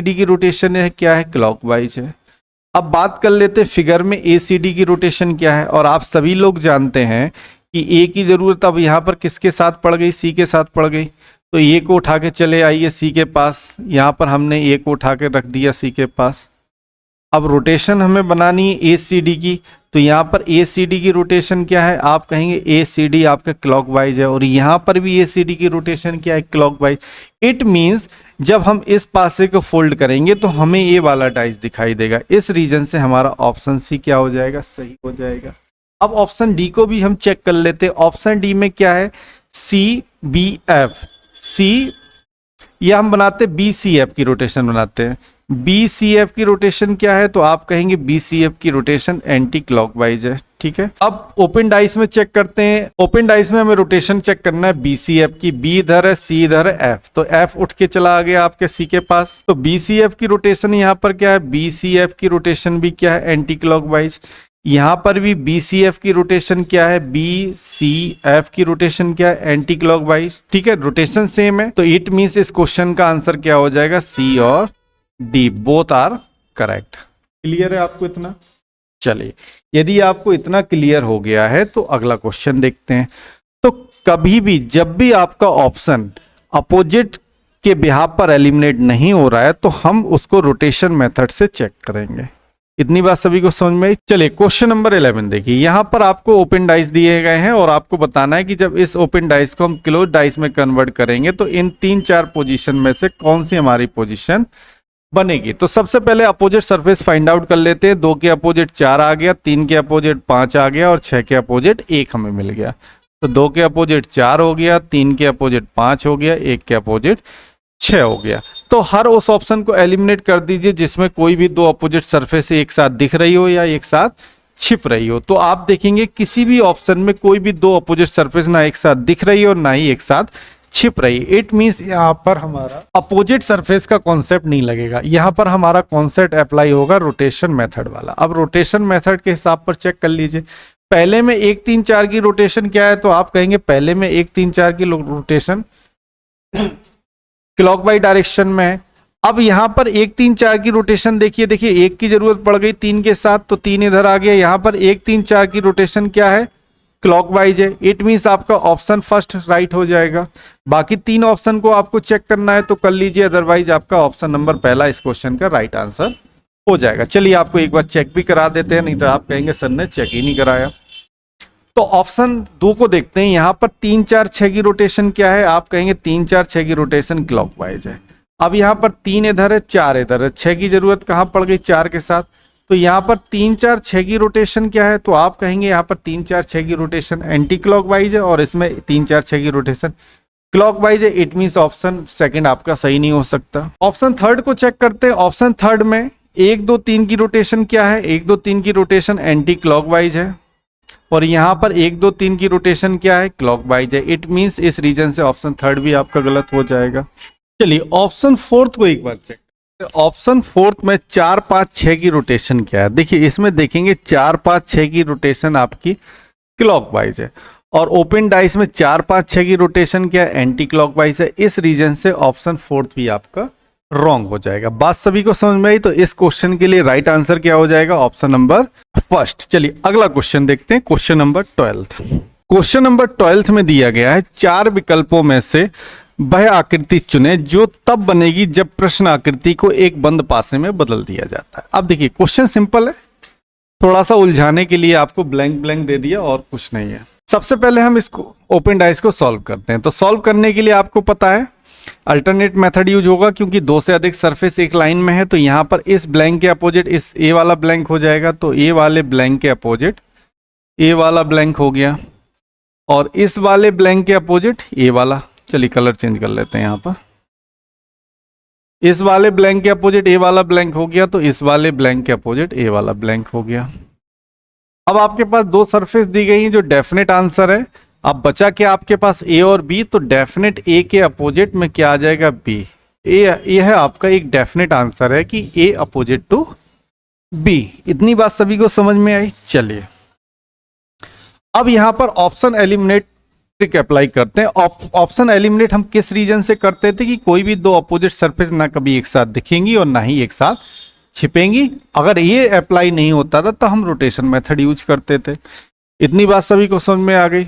डी की रोटेशन है क्या है, क्लॉकवाइज है। अब बात कर लेते फिगर में ए सी डी की रोटेशन क्या है, और आप सभी लोग जानते हैं कि ए की जरूरत अब यहां पर किसके साथ पड़ गई, सी के साथ पड़ गई। तो ए को उठा के चले आइए सी के पास, यहां पर हमने ए को उठा के रख दिया सी के पास। अब रोटेशन हमें बनानी है ए सी डी की, तो यहां पर ए सी डी की रोटेशन क्या है, आप कहेंगे ए सी डी आपका क्लॉकवाइज है, और यहां पर भी ए सी डी की रोटेशन क्या है, क्लॉकवाइज। इट मींस जब हम इस पासे को फोल्ड करेंगे तो हमें ये वाला डाइस दिखाई देगा। इस रीजन से हमारा ऑप्शन सी क्या हो जाएगा, सही हो जाएगा। अब ऑप्शन डी को भी हम चेक कर लेते हैं। ऑप्शन डी में क्या है, सी बी एफ, सी या हम बनाते बी सी एफ की रोटेशन बनाते हैं। बी सी एफ की रोटेशन क्या है, तो आप कहेंगे बी सी एफ की रोटेशन एंटी क्लॉकवाइज है, ठीक है। अब ओपन डाइस में चेक करते हैं, ओपन डाइस में हमें रोटेशन चेक करना है बी सी एफ की, बी इधर है, सी इधर है, एफ, तो एफ उठ के चला आ गया आपके सी के पास। तो बी सी एफ की रोटेशन यहाँ पर क्या है, बी सी एफ की रोटेशन भी क्या है, एंटी क्लॉकवाइज। यहां पर भी बी सी एफ की रोटेशन क्या है, बी सी एफ की रोटेशन क्या है, एंटी क्लॉकवाइज, ठीक है। रोटेशन सेम है, तो इट मींस इस क्वेश्चन का आंसर क्या हो जाएगा, सी और D both are correct. Clear है आपको इतना? चलिए यदि आपको इतना क्लियर हो गया है तो अगला क्वेश्चन देखते हैं। तो कभी भी जब भी आपका ऑप्शन अपोजिट के बिहाफ पर एलिमिनेट नहीं हो रहा है तो हम उसको रोटेशन मेथड से चेक करेंगे। इतनी बात सभी को समझ में आई? चलिए क्वेश्चन नंबर 11 देखिए, यहां पर आपको ओपन डाइस दिए गए हैं और आपको बताना है कि जब इस ओपन डाइस को हम क्लोज डाइस में कन्वर्ट करेंगे तो इन 3-4 पोजीशन में से कौन सी हमारी पोजीशन बनेगी। तो सबसे पहले अपोजिट सरफेस फाइंड आउट कर लेते हैं। 2 के अपोजिट 4 आ गया, 3 के अपोजिट 5 आ गया और 6 के अपोजिट 1 हमें मिल गया। तो 2 के अपोजिट 4 हो गया, 3 के अपोजिट 5 हो गया, 1 के अपोजिट 6 हो गया। तो हर उस ऑप्शन को एलिमिनेट कर दीजिए जिसमें कोई भी दो अपोजिट सरफेस एक साथ दिख रही हो या एक साथ छिप रही हो। तो आप देखेंगे किसी भी ऑप्शन में कोई भी दो अपोजिट सरफेस ना एक साथ दिख रही हो ना ही एक साथ छिप रही। इट मींस यहाँ पर हमारा अपोजिट सरफेस का कॉन्सेप्ट नहीं लगेगा, यहाँ पर हमारा कॉन्सेप्ट अप्लाई होगा रोटेशन मेथड वाला। अब रोटेशन मेथड के हिसाब पर चेक कर लीजिए। पहले में 1 3 4 की रोटेशन क्या है, तो आप कहेंगे पहले में 1 3 4 की रोटेशन क्लॉकवाइज डायरेक्शन में है। अब यहां पर 1 3 4 की रोटेशन देखिए, देखिए 1 की जरूरत पड़ गई 3 के साथ, तो 3 इधर आ गया। यहां पर 1 3 4 की रोटेशन क्या है, क्लॉकवाइज है। इट मींस आपका ऑप्शन फर्स्ट राइट हो जाएगा। बाकी 3 ऑप्शन को आपको चेक करना है तो कर लीजिए, अदरवाइज आपका ऑप्शन नंबर पहला इस क्वेश्चन का राइट आंसर हो जाएगा। चलिए आपको एक बार चेक भी करा देते हैं, नहीं तो आप कहेंगे सर ने चेक ही नहीं कराया। तो ऑप्शन 2 को देखते हैं। यहां पर 3 4 6 की रोटेशन क्या है, आप कहेंगे 3 4 6 की रोटेशन क्लॉकवाइज है। अब यहां पर 3 इधर है 4 इधर है, 6 की जरूरत कहां पड़ गई 4 के साथ, तो यहां पर 3 4 6 की रोटेशन क्या है, तो आप कहेंगे यहां पर 3 4 6 की रोटेशन एंटी क्लॉकवाइज है और इसमें 3 4 6 की रोटेशन क्लॉकवाइज है। इट मींस ऑप्शन सेकंड आपका सही नहीं हो सकता। ऑप्शन थर्ड को चेक करते हैं। ऑप्शन थर्ड में 1 2 3 की रोटेशन क्या है, 1 2 3 की रोटेशन एंटी क्लॉकवाइज है और यहां पर 1 2 3 की रोटेशन क्या है, क्लॉकवाइज है। इट मींस इस रीजन से ऑप्शन थर्ड भी आपका गलत हो जाएगा। चलिए ऑप्शन फोर्थ को एक बार चेक। ऑप्शन फोर्थ में 4 5 6 की रोटेशन क्या है, देखिए इसमें देखेंगे 4 5 6 की रोटेशन आपकी क्लॉकवाइज है और ओपन डाइस में 4 5 6 की रोटेशन क्या है, एंटी क्लॉकवाइज है। इस रीजन से ऑप्शन फोर्थ भी आपका रॉन्ग हो जाएगा। बात सभी को समझ में आई, तो इस क्वेश्चन के लिए राइट आंसर क्या हो जाएगा, ऑप्शन नंबर फर्स्ट। चलिए अगला क्वेश्चन देखते हैं, क्वेश्चन नंबर 12। क्वेश्चन नंबर 12 में दिया गया है 4 विकल्पों में से वह आकृति चुने जो तब बनेगी जब प्रश्न आकृति को एक बंद पासे में बदल दिया जाता है। अब देखिए क्वेश्चन सिंपल है, थोड़ा सा उलझाने के लिए आपको ब्लैंक ब्लैंक दे दिया और कुछ नहीं है। सबसे पहले हम इसको ओपन डाइस को सॉल्व करते हैं। तो सॉल्व करने के लिए आपको पता है अल्टरनेट मेथड यूज होगा, क्योंकि 2 से अधिक सरफेस एक लाइन में है। तो यहां पर इस ब्लैंक के अपोजिट इस ए वाला ब्लैंक हो जाएगा, तो ए वाले ब्लैंक के अपोजिट ए वाला ब्लैंक हो गया और इस वाले ब्लैंक के अपोजिट ए वाला, चलिए कलर चेंज कर लेते हैं। यहां पर इस वाले ब्लैंक के अपोजिट ए वाला ब्लैंक हो गया, तो इस वाले ब्लैंक के अपोजिट ए वाला ब्लैंक हो गया। अब आपके पास 2 सरफेस दी गई हैं जो डेफिनेट आंसर है। अब बचा क्या आपके पास ए और बी, तो डेफिनेट ए के अपोजिट में क्या आ जाएगा, बी। ए है आपका एक डेफिनेट आंसर है कि ए अपोजिट टू बी। इतनी बात सभी को समझ में आई। चलिए अब यहां पर ऑप्शन एलिमिनेट ट्रिक अप्लाई करते हैं। ऑप्शन एलिमिनेट हम किस रीजन से करते थे कि कोई भी 2 अपोजिट सरफेस ना कभी एक साथ दिखेंगी और ना ही एक साथ छिपेंगी। अगर ये अप्लाई नहीं होता था तो हम रोटेशन मेथड यूज करते थे। इतनी बात सभी को समझ में आ गई।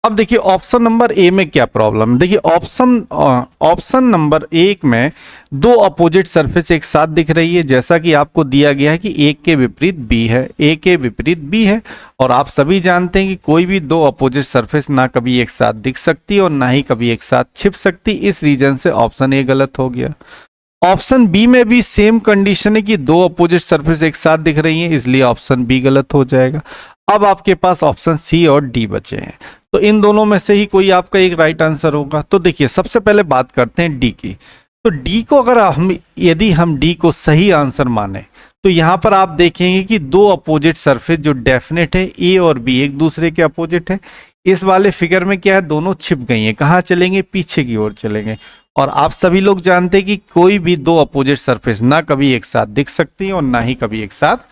अब देखिए ऑप्शन नंबर ए में क्या प्रॉब्लम। देखिए ऑप्शन नंबर 1 में 2 अपोजिट सरफेस एक साथ दिख रही है, जैसा कि आपको दिया गया है कि ए के विपरीत बी है, ए के विपरीत बी है। और आप सभी जानते हैं कि कोई भी 2 अपोजिट सरफेस ना कभी एक साथ दिख सकती और ना ही कभी एक साथ छिप सकती। इस रीजन से ऑप्शन ए गलत हो गया। ऑप्शन बी में भी सेम कंडीशन है कि 2 अपोजिट सरफेस एक साथ दिख रही हैं, इसलिए ऑप्शन बी गलत हो जाएगा। अब आपके पास ऑप्शन सी और डी बचे हैं, तो इन दोनों में से ही कोई आपका एक राइट आंसर होगा। तो देखिए सबसे पहले बात करते हैं डी की। तो डी को अगर यदि हम डी को सही आंसर माने तो यहां पर आप देखेंगे कि 2 अपोजिट सरफेस जो डेफिनेट है ए और बी एक दूसरे के अपोजिट है। इस वाले फिगर में क्या है, दोनों छिप गई हैं। कहां चलेंगे, पीछे की ओर चलेंगे। और आप सभी लोग जानते हैं कि कोई भी 2 अपोजिट सरफेस ना कभी एक साथ दिख सकती है और ना ही कभी एक साथ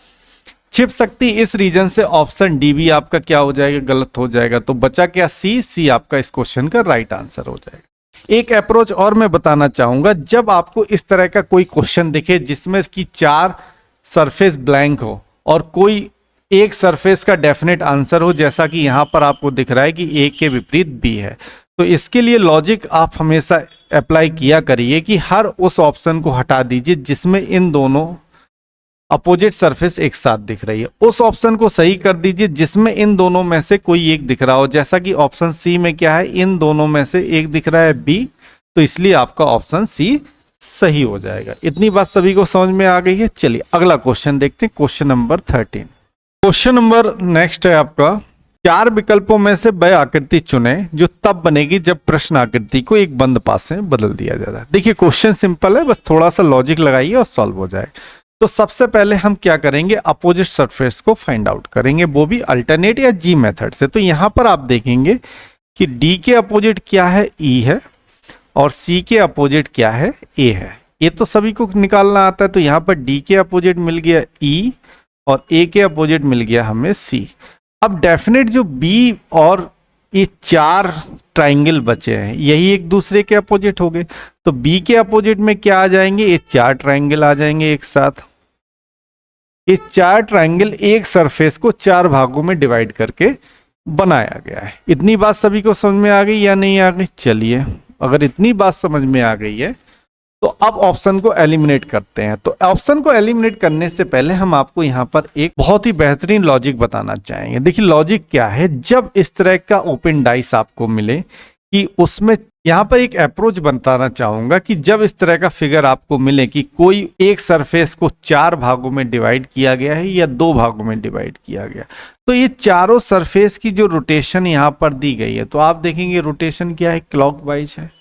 छिप सकती। इस रीजन से ऑप्शन डी भी आपका क्या हो जाएगा, गलत हो जाएगा। तो बचा क्या, सी। सी आपका इस क्वेश्चन का राइट आंसर हो जाएगा। एक अप्रोच और मैं बताना चाहूंगा, जब आपको इस तरह का कोई क्वेश्चन दिखे जिसमें कि 4 सरफेस ब्लैंक हो और कोई एक सरफेस का डेफिनेट आंसर हो, जैसा कि यहां पर आपको दिख रहा है कि ए के विपरीत बी है, तो इसके लिए लॉजिक आप हमेशा अप्लाई किया करिए कि हर उस ऑप्शन को हटा दीजिए जिसमें इन दोनों अपोजिट सरफेस एक साथ दिख रही है। उस ऑप्शन को सही कर दीजिए जिसमें इन दोनों में से कोई एक दिख रहा हो, जैसा कि ऑप्शन सी में क्या है, इन दोनों में से एक दिख रहा है बी, तो इसलिए आपका ऑप्शन सी सही हो जाएगा। इतनी बात सभी को समझ में आ गई है। चलिए अगला क्वेश्चन देखते हैं, question number 13। Question number next है आपका चार विकल्पों में से वह आकृति चुने जो तब बनेगी जब प्रश्न आकृति को एक बंद पास में बदल दिया जाता है। देखिए क्वेश्चन सिंपल है, बस थोड़ा सा लॉजिक लगाइए और सॉल्व हो जाए। तो सबसे पहले हम क्या करेंगे, अपोजिट सरफेस को फाइंड आउट करेंगे, वो भी अल्टरनेट या जी मेथड से। तो यहां पर आप देखेंगे कि डी के अपोजिट क्या है, ई है, और सी के अपोजिट क्या है, ए है। ये तो सभी को निकालना आता है। तो यहां पर डी के अपोजिट मिल गया ई और ए के अपोजिट मिल गया हमें सी। अब डेफिनेट जो बी और ये चार ट्राइंगल बचे हैं यही एक दूसरे के अपोजिट हो गए। तो बी के अपोजिट में क्या आ जाएंगे, ये चार ट्राइंगल आ जाएंगे एक साथ। ये चार ट्राइंगल एक सरफेस को चार भागों में डिवाइड करके बनाया गया है। इतनी बात सभी को समझ में आ गई या नहीं आ गई? चलिए, अगर इतनी बात समझ में आ गई है तो अब ऑप्शन को एलिमिनेट करते हैं। तो ऑप्शन को एलिमिनेट करने से पहले हम आपको यहाँ पर एक बहुत ही बेहतरीन लॉजिक बताना चाहेंगे। देखिए लॉजिक क्या है, जब इस तरह का ओपन डाइस आपको मिले कि उसमें यहाँ पर एक अप्रोच बताना चाहूंगा कि जब इस तरह का फिगर आपको मिले कि कोई एक सरफेस को चार भागों में डिवाइड किया गया है या दो भागों में डिवाइड किया गया, तो ये चारों सरफेस की जो रोटेशन यहाँ पर दी गई है, तो आप देखेंगे रोटेशन क्या है, क्लॉकवाइज है।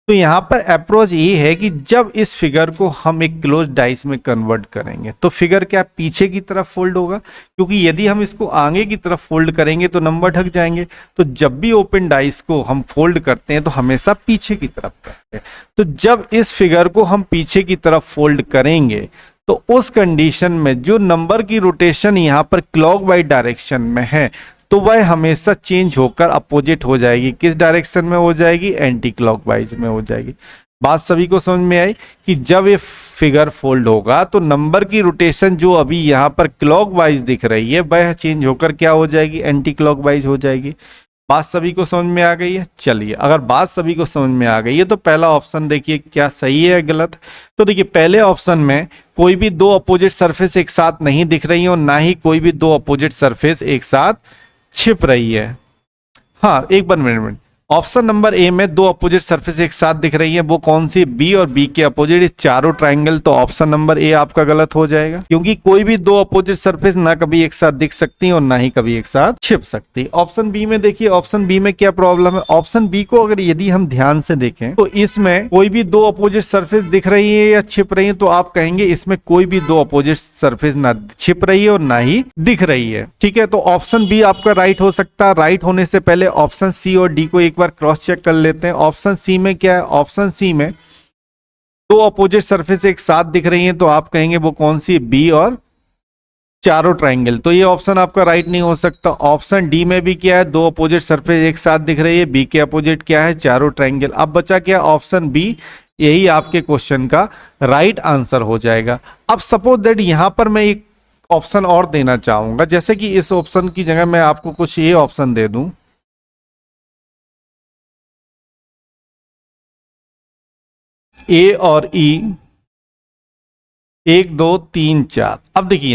तो यहाँ पर अप्रोच ये है कि जब इस फिगर को हम एक क्लोज डाइस में कन्वर्ट करेंगे तो फिगर क्या पीछे की तरफ फोल्ड होगा, क्योंकि यदि हम इसको आगे की तरफ फोल्ड करेंगे तो नंबर ढक जाएंगे। तो जब भी ओपन डाइस को हम फोल्ड करते हैं तो हमेशा पीछे की तरफ करते हैं। तो जब इस फिगर को हम पीछे की तरफ फोल्ड करेंगे तो उस कंडीशन में जो नंबर की रोटेशन यहाँ पर क्लॉकवाइज डायरेक्शन में है तो वह हमेशा चेंज होकर अपोजिट हो जाएगी। किस डायरेक्शन में हो जाएगी, एंटी क्लॉकवाइज में हो जाएगी। बात सभी को समझ में आई कि जब ये फिगर फोल्ड होगा तो नंबर की रोटेशन जो अभी यहाँ पर क्लॉकवाइज दिख रही है वह चेंज होकर क्या हो जाएगी, एंटी क्लॉकवाइज हो जाएगी। बात सभी को समझ में आ गई है? चलिए, अगर बात सभी को समझ में आ गई है तो पहला ऑप्शन देखिए क्या सही है गलत। तो देखिए पहले ऑप्शन में कोई भी दो अपोजिट सरफेस एक साथ नहीं दिख रही है और ना ही कोई भी दो अपोजिट सरफेस एक साथ छिप रही है। हाँ, एक बार मिनट, ऑप्शन नंबर ए में दो अपोजिट सरफेस एक साथ दिख रही है, वो कौन सी, बी और बी के अपोजिट चारों ट्राइंगल। तो ऑप्शन नंबर ए आपका गलत हो जाएगा, क्योंकि कोई भी दो अपोजिट सरफेस ना कभी एक साथ दिख सकती और ना ही कभी एक साथ छिप सकती। ऑप्शन बी में देखिए, ऑप्शन बी में क्या प्रॉब्लम है। ऑप्शन बी को अगर यदि हम ध्यान से देखें तो इसमें कोई भी दो अपोजिट सरफेस दिख रही है या छिप रही है, तो आप कहेंगे इसमें कोई भी दो अपोजिट सरफेस ना छिप रही है और ना ही दिख रही है। ठीक है, तो ऑप्शन बी आपका राइट हो सकता है। राइट होने से पहले ऑप्शन सी और डी को एक बार क्रॉस चेक कर लेते हैं। ऑप्शन सी में क्या है, ऑप्शन सी में दो अपोजिट सरफेस एक साथ दिख रही हैं, तो आप कहेंगे वो कौन सी, बी और चारों ट्राइंगल। तो ये ऑप्शन आपका राइट नहीं हो सकता। ऑप्शन डी में भी क्या है, दो अपोजिट सरफेस एक साथ दिख रही है, बी के अपोजिट क्या है, चारों ट्राइंगल। अब बचा क्या, ऑप्शन बी, यही आपके क्वेश्चन का राइट आंसर हो जाएगा। अब सपोज दैट यहां पर मैं एक ऑप्शन और देना चाहूंगा, जैसे कि इस ऑप्शन की जगह मैं आपको कुछ ये ऑप्शन दे दूं, ए और ई, 1 2 3 4। अब देखिए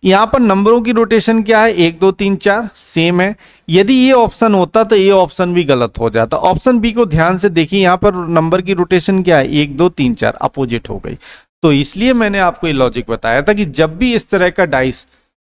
यहां पर नंबरों की रोटेशन क्या है, 1 2 3 4 सेम है। यदि ये ऑप्शन होता तो ये ऑप्शन भी गलत हो जाता। ऑप्शन बी को ध्यान से देखिए, यहां पर नंबर की रोटेशन क्या है, 1 2 3 4 अपोजिट हो गई। तो इसलिए मैंने आपको ये लॉजिक बताया था कि जब भी इस तरह का डाइस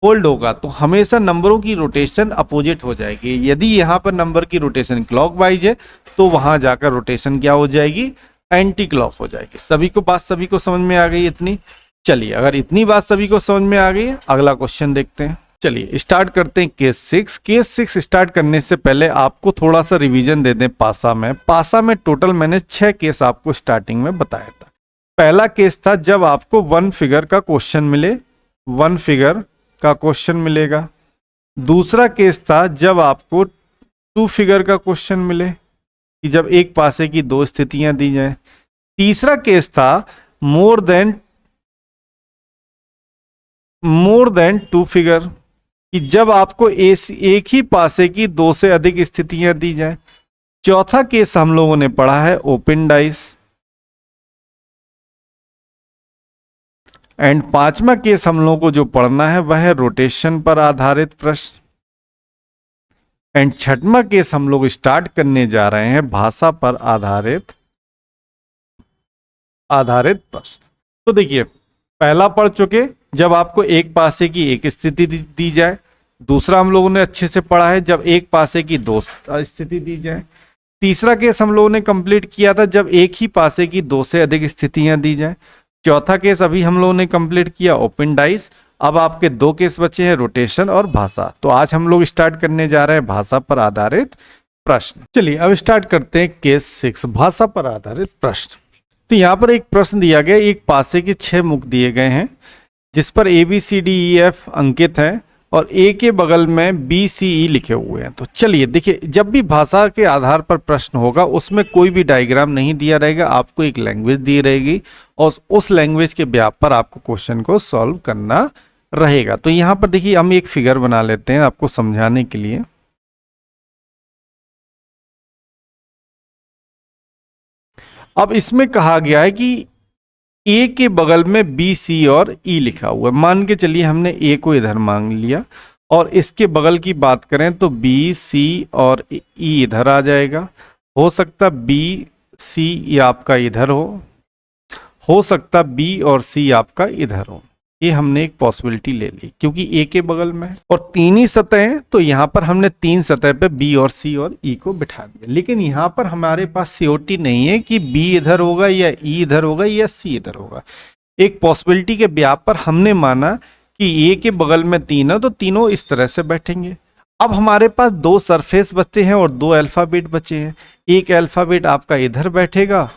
फोल्ड होगा तो हमेशा नंबरों की रोटेशन अपोजिट हो जाएगी। यदि यहां पर नंबर की रोटेशन क्लॉकवाइज है तो वहां जाकर रोटेशन क्या हो जाएगी, एंटी क्लॉक हो जाएगी। सभी को समझ में आ गई इतनी? चलिए, अगर इतनी बात सभी को समझ में आ गई है, अगला क्वेश्चन देखते हैं। चलिए स्टार्ट करते हैं केस 6। केस 6 स्टार्ट करने से पहले आपको थोड़ा सा रिवीजन दे दें। पासा में टोटल मैंने 6 केस आपको स्टार्टिंग में बताया था। पहला केस था जब आपको वन फिगर का क्वेश्चन मिले, वन फिगर का क्वेश्चन मिलेगा। दूसरा केस था जब आपको टू फिगर का क्वेश्चन मिले, कि जब एक पासे की दो स्थितियां दी जाए। तीसरा केस था मोर देन टू फिगर, कि जब आपको एक ही पासे की दो से अधिक स्थितियां दी जाए। चौथा केस हम लोगों ने पढ़ा है ओपन डाइस। एंड पांचवा केस हम लोगों को जो पढ़ना है वह है रोटेशन पर आधारित प्रश्न। एंड छठवां केस हम लोग स्टार्ट करने जा रहे हैं भाषा पर आधारित प्रश्न। तो देखिए, पहला पढ़ चुके, जब आपको एक पासे की एक स्थिति दी जाए। दूसरा हम लोगों ने अच्छे से पढ़ा है जब एक पासे की दो स्थिति दी जाए। तीसरा केस हम लोगों ने कंप्लीट किया था जब एक ही पासे की दो से अधिक स्थितियां दी जाए। चौथा केस अभी हम लोगों ने कंप्लीट किया ओपन डाइस। अब आपके दो केस बचे हैं रोटेशन और भाषा। तो आज हम लोग स्टार्ट करने जा रहे हैं भाषा पर आधारित प्रश्न। चलिए अब स्टार्ट करते हैं केस 6 भाषा पर आधारित प्रश्न। तो यहाँ पर एक प्रश्न दिया गया, एक पासे के 6 मुख दिए गए हैं जिस पर ABCDEF अंकित है और ए के बगल में BCE लिखे हुए हैं। तो चलिए देखिए, जब भी भाषा के आधार पर प्रश्न होगा उसमें कोई भी डायग्राम नहीं दिया रहेगा, आपको एक लैंग्वेज दी रहेगी और उस लैंग्वेज के व्याप पर आपको क्वेश्चन को सॉल्व करना रहेगा। तो यहाँ पर देखिए हम एक फिगर बना लेते हैं आपको समझाने के लिए। अब इसमें कहा गया है कि ए के बगल में BC और E लिखा हुआ है। मान के चलिए हमने ए को इधर मान लिया और इसके बगल की बात करें तो BC और E इधर आ जाएगा। हो सकता BC ये आपका इधर हो सकता B और C आपका इधर हो। ये हमने एक पॉसिबिलिटी ले ली क्योंकि ए के बगल में है और तीन ही सतह हैं, तो यहाँ पर हमने तीन सतह पे B और C और E को बिठा दिया। लेकिन यहाँ पर हमारे पास सियोरिटी नहीं है कि B इधर होगा या E इधर होगा या C इधर होगा। एक पॉसिबिलिटी के व्याप पर हमने माना कि ए के बगल में तीन है तो तीनों इस तरह से बैठेंगे। अब हमारे पास दो सरफेस बचे हैं और दो अल्फाबेट बचे हैं। एक अल्फाबेट आपका इधर बैठेगा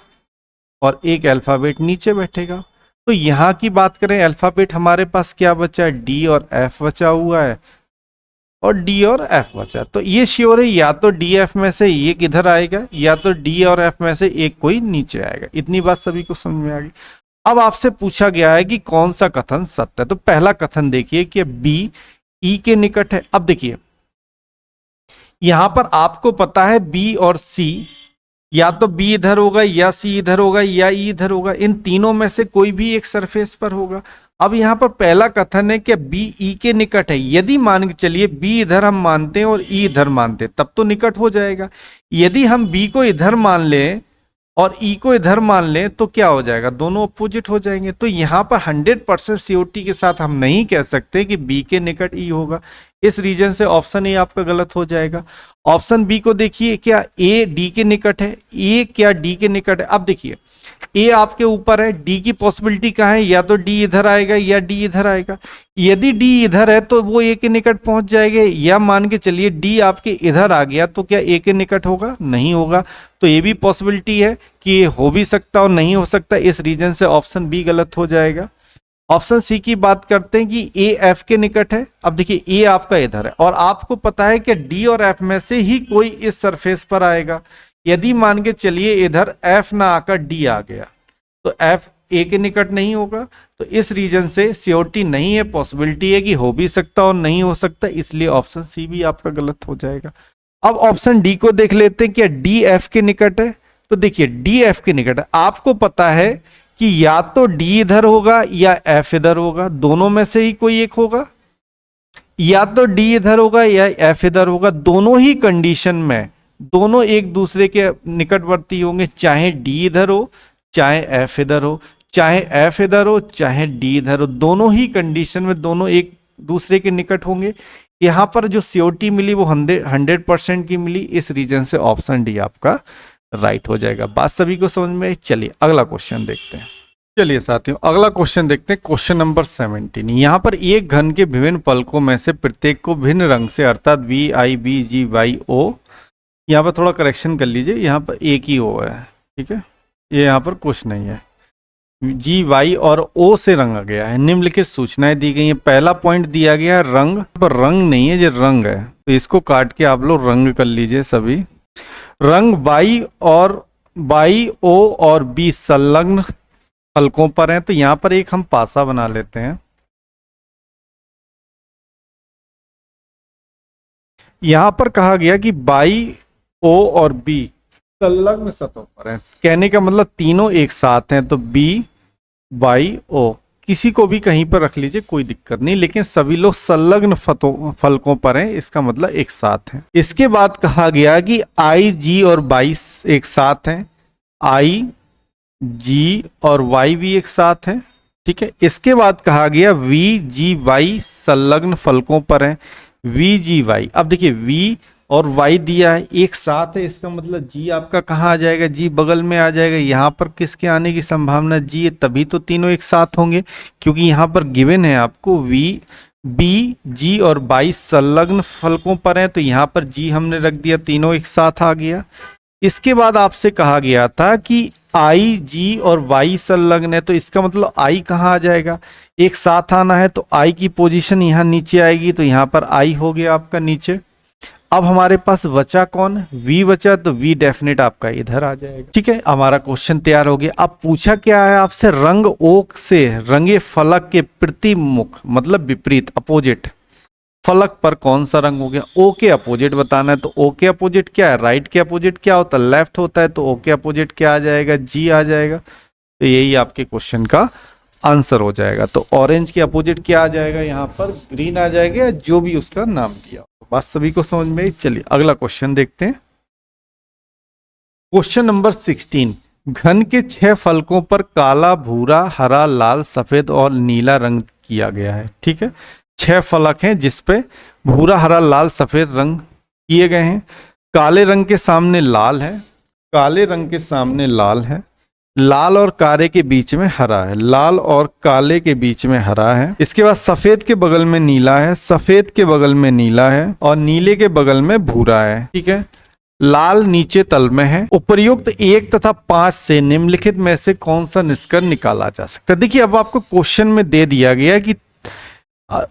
और एक अल्फाबेट नीचे बैठेगा। तो यहाँ की बात करें अल्फाबेट हमारे पास क्या बचा है, D और F बचा हुआ है और D और F बचा। तो ये श्योर है या तो DF में से एक इधर आएगा या तो D और F में से एक कोई नीचे आएगा। इतनी बात सभी को समझ में आ गई। अब आपसे पूछा गया है कि कौन सा कथन सत्य है। तो पहला कथन देखिए कि B E के निकट है। अब देखिए यहां पर आपको पता है B और C या तो B इधर होगा या C इधर होगा या E इधर होगा, इन तीनों में से कोई भी एक सरफेस पर होगा। अब यहां पर पहला कथन है कि B E के निकट है। यदि मान के चलिए B इधर हम मानते हैं और E इधर मानते हैं तब तो निकट हो जाएगा। यदि हम B को इधर मान लें और E को इधर मान लें तो क्या हो जाएगा, दोनों अपोजिट हो जाएंगे। तो यहां पर 100% सियोरिटी के साथ हम नहीं कह सकते कि B के निकट E होगा। इस रीजन से ऑप्शन ए आपका गलत हो जाएगा। ऑप्शन बी को देखिए, क्या ए डी के निकट है, ए क्या डी के निकट है। अब देखिए ए आपके ऊपर है, डी की पॉसिबिलिटी कहाँ है, या तो डी इधर आएगा या डी इधर आएगा। यदि डी इधर है तो वो ए के निकट पहुंच जाएंगे, या मान के चलिए डी आपके इधर आ गया तो क्या ए के निकट होगा, नहीं होगा। तो ये भी पॉसिबिलिटी है कि ये हो भी सकता और नहीं हो सकता। इस रीजन से ऑप्शन बी गलत हो जाएगा। ऑप्शन सी की बात करते हैं कि ए एफ के निकट है। अब देखिए ए आपका इधर है और आपको पता है कि डी और एफ में से ही कोई इस सरफेस पर आएगा। यदि मान के चलिए इधर एफ ना आकर डी आ गया तो एफ ए के निकट नहीं होगा। तो इस रीजन से सियोरिटी नहीं है, पॉसिबिलिटी है कि हो भी सकता और नहीं हो सकता, इसलिए ऑप्शन सी भी आपका गलत हो जाएगा। अब ऑप्शन डी को देख लेते हैं, क्या डी एफ के निकट है। तो देखिए डी एफ के निकट है, आपको पता है कि या तो D इधर होगा या F इधर होगा, दोनों में से ही कोई एक होगा। या तो D इधर होगा या F इधर होगा, दोनों ही कंडीशन में दोनों एक दूसरे के निकटवर्ती होंगे। चाहे D इधर हो चाहे F इधर हो, चाहे F इधर हो चाहे D इधर हो, दोनों ही कंडीशन में दोनों एक दूसरे के निकट होंगे। यहां पर जो सियोरिटी मिली वो 100% की मिली। इस रीजन से ऑप्शन डी आपका राइट हो जाएगा। बात सभी को समझ में आई। चलिए अगला क्वेश्चन देखते हैं। चलिए साथियों अगला क्वेश्चन देखते हैं, क्वेश्चन नंबर 17। यहाँ पर एक घन के विभिन्न फलकों में से प्रत्येक को भिन्न रंग से अर्थात VIBGYO, यहाँ पर थोड़ा करेक्शन कर लीजिए, यहाँ पर एक ही O है, ठीक है, ये यहाँ पर कुछ नहीं है, GY और O से रंगा गया है। निम्नलिखित सूचनाएं दी गई हैं। पहला पॉइंट दिया गया है रंग, पर रंग नहीं है, ये रंग है, तो इसको काट के आप लोग रंग कर लीजिए सभी। रंग बाई O और B संलग्न फलकों पर हैं, तो यहां पर एक हम पासा बना लेते हैं। यहां पर कहा गया कि बाई O और B संलग्न सतहों पर हैं, कहने का मतलब तीनों एक साथ हैं, तो B बाई O किसी को भी कहीं पर रख लीजिए कोई दिक्कत नहीं, लेकिन सभी लोग संलग्न फलकों पर हैं, इसका मतलब एक साथ हैं। इसके बाद कहा गया कि I G और Y एक साथ हैं, I G और Y भी एक साथ हैं, ठीक है। इसके बाद कहा गया VGY संलग्न फलकों पर हैं, VGY। अब देखिए V और Y दिया है एक साथ है, इसका मतलब G आपका कहाँ आ जाएगा, G बगल में आ जाएगा। यहाँ पर किसके आने की संभावना G है, तभी तो तीनों एक साथ होंगे, क्योंकि यहाँ पर गिवन है आपको V B G और 22 संलग्न फलकों पर है, तो यहाँ पर G हमने रख दिया, तीनों एक साथ आ गया। इसके बाद आपसे कहा गया था कि I G और Y संलग्न है, तो इसका मतलब I कहाँ आ जाएगा, एक साथ आना है तो I की पोजीशन यहाँ नीचे आएगी, तो यहाँ पर I हो गया आपका नीचे। अब हमारे पास बचा कौन, V बचा, तो V डेफिनेट आपका इधर आ जाएगा। ठीक है, हमारा क्वेश्चन तैयार हो गया। अब पूछा क्या है आपसे, रंग ओक से रंगे फलक के प्रतिमुख मतलब विपरीत अपोजिट फलक पर कौन सा रंग हो गया, ओ के अपोजिट बताना है। तो ओ के अपोजिट क्या है, राइट के अपोजिट क्या होता है, लेफ्ट होता है, तो ओ के अपोजिट क्या आ जाएगा, जी आ जाएगा। तो यही आपके क्वेश्चन का आंसर हो जाएगा। तो ऑरेंज के अपोजिट क्या आ जाएगा, यहाँ पर ग्रीन आ जाएगा, जो भी उसका नाम दिया। बात सभी को समझ में आई। चलिए अगला क्वेश्चन देखते हैं। क्वेश्चन नंबर 16, घन के 6 फलकों पर काला, भूरा, हरा, लाल, सफेद और नीला रंग किया गया है। ठीक है, 6 फलक हैं जिसपे भूरा, हरा, लाल, सफेद रंग किए गए हैं। काले रंग के सामने लाल है, काले रंग के सामने लाल है, लाल और काले के बीच में हरा है, लाल और काले के बीच में हरा है। इसके बाद सफेद के बगल में नीला है, सफेद के बगल में नीला है और नीले के बगल में भूरा है। ठीक है, लाल नीचे तल में है। उपर्युक्त 1 तथा 5 से निम्नलिखित में से कौन सा निष्कर्ष निकाला जा सकता है। देखिए अब आपको क्वेश्चन में दे दिया गया कि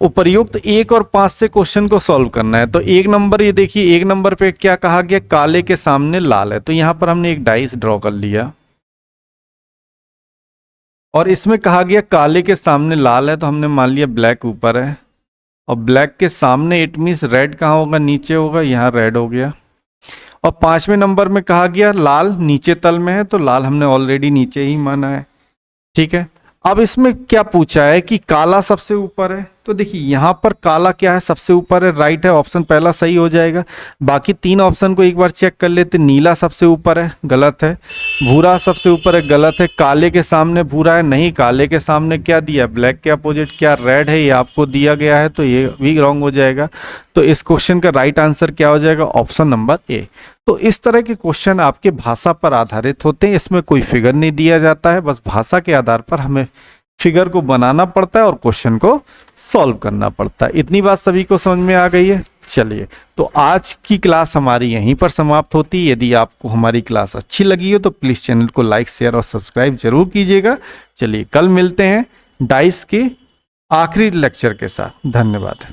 उपर्युक्त 1 और 5 से क्वेश्चन को सॉल्व करना है। तो 1 नंबर, ये देखिए 1 नंबर पे क्या कहा गया, काले के सामने लाल है, तो यहां पर हमने एक डाइस ड्रॉ कर लिया। और इसमें कहा गया काले के सामने लाल है, तो हमने मान लिया ब्लैक ऊपर है, और ब्लैक के सामने इट मीन्स रेड कहाँ होगा, नीचे होगा, यहाँ रेड हो गया। और 5वें नंबर में कहा गया लाल नीचे तल में है, तो लाल हमने ऑलरेडी नीचे ही माना है। ठीक है, अब इसमें क्या पूछा है कि काला सबसे ऊपर है, तो देखिए यहां पर काला क्या है, सबसे ऊपर है, राइट है, ऑप्शन पहला सही हो जाएगा। बाकी 3 ऑप्शन को एक बार चेक कर लेते। नीला सबसे ऊपर है, गलत है। भूरा सबसे ऊपर है, गलत है। काले के सामने भूरा है, नहीं, काले के सामने क्या दिया, ब्लैक के अपोजिट क्या रेड है, ये आपको दिया गया है, तो ये भी रॉन्ग हो जाएगा। तो इस क्वेश्चन का राइट आंसर क्या हो जाएगा, ऑप्शन नंबर ए। तो इस तरह के क्वेश्चन आपके भाषा पर आधारित होते हैं, इसमें कोई फिगर नहीं दिया जाता है, बस भाषा के आधार पर हमें फिगर को बनाना पड़ता है और क्वेश्चन को सॉल्व करना पड़ता है। इतनी बात सभी को समझ में आ गई है। चलिए, तो आज की क्लास हमारी यहीं पर समाप्त होती है। यदि आपको हमारी क्लास अच्छी लगी हो तो प्लीज़ चैनल को लाइक, शेयर और सब्सक्राइब जरूर कीजिएगा। चलिए कल मिलते हैं डाइस के आखिरी लेक्चर के साथ। धन्यवाद।